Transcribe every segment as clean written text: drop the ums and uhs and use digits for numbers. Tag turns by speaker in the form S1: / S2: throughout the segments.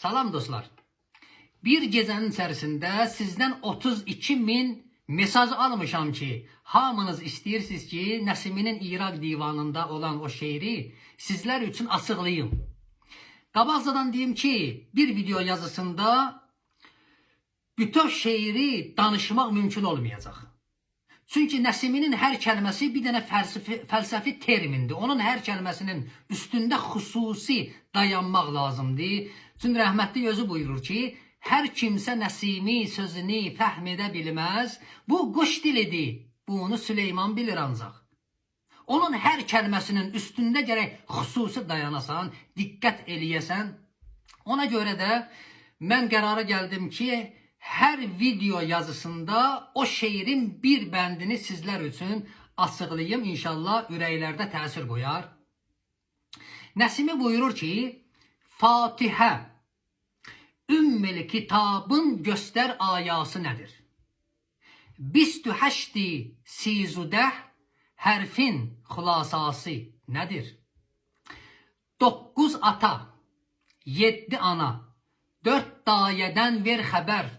S1: Salam dostlar. Bir gecənin içərisində sizdən 32.000 mesaj almışam ki, hamınız istəyirsiniz ki, Nəsiminin İraq divanında olan o şeiri sizlər üçün açıqlayım. Qabaqcadan deyim ki, bir video yazısında bütün şeiri danışmaq mümkün olmayacaq. Çünki Nəsiminin hər kəlməsi bir dənə fəlsəfi termindir. Onun hər kəlməsinin üstündə xüsusi dayanmaq lazımdır. Çünki rəhmətli özü buyurur ki, hər kimsə Nəsimi sözünü fəhm edə bilməz. Bu quş dilidir. Bunu Süleyman bilir ancaq. Onun hər kəlməsinin üstündə gərək xüsusi dayanasan, diqqət eləyəsən. Ona görə də mən qərara gəldim ki, hər video yazısında o şeirin bir bəndini sizlər üçün açıqlayım. İnşallah ürəklərdə təsir qoyar. Nəsimi buyurur ki, Fatihə, Ümmül kitabın göstər ayası nədir? 28 sizudə hərfin xülasası nədir? 9 ata, 7 ana, 4 dayədən ver xəbər.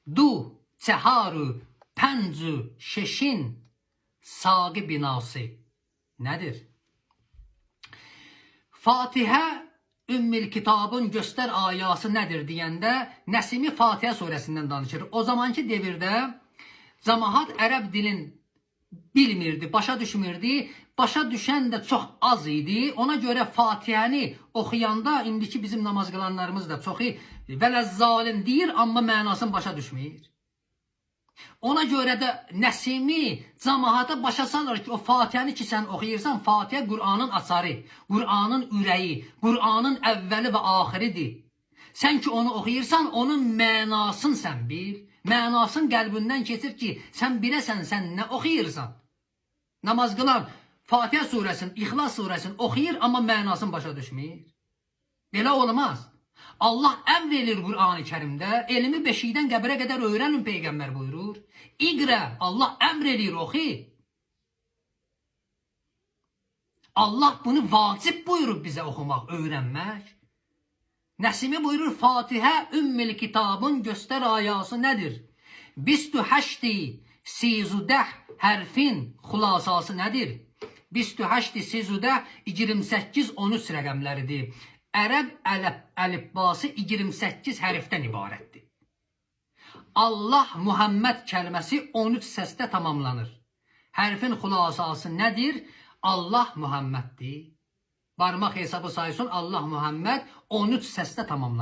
S1: Du, çəharu, pəncu, şeşin, saqi binası nədir? Fatihə, Ümmül kitabın göstər ayası nədir deyəndə Nəsimi Fatihə surəsindən danışır. O zamanki devirdə cəmaət ərəb dilin bilmirdi, başa düşmürdü. Başa düşən də çox az idi. Ona görə Fatihəni oxuyanda indiki bizim namaz qılanlarımız da çoxu vələzzalin deyir, amma mənasını başa düşmür. Ona görə də Nəsimi cəmaata başa salır ki, o Fatihəni ki sən oxuyursan, Fatihə Qur'anın açarı, Qur'anın ürəyi, Qur'anın əvvəli və axiridir. Sən ki onu oxuyursan, onun mənasını sən bil. Mənasın qəlbindən keçir ki, sən biləsən sən nə oxuyursan. Namaz qılan Fatihə surəsini, İxlas surəsini oxuyur, amma mənasını başa düşmür. Belə olmaz. Allah əmr edir Qur'an-ı Kərimdə, elmi beşikdən qəbrə qədər öyrənin Peyğəmbər buyurur. İqrə, Allah əmr edir, oxu. Allah bunu vacib buyurub bizə oxumaq, öyrənmək. Nəsimi buyurur, Fatihə, Ümmül kitabın göstər ayası nədir? 28 sizudə hərfin xülasası nədir? 28 sizudə 28-13 rəqəmləridir. Ərəb əlifbası 28 hərfdən ibarətdir. Allah Muhammed kəlməsi 13 səsdə tamamlanır. Hərfin xülasası nədir? Allah Muhammeddir. Barmaq hesabı sayılsın, Allah Muhammed 13 səsdə tamamlanır.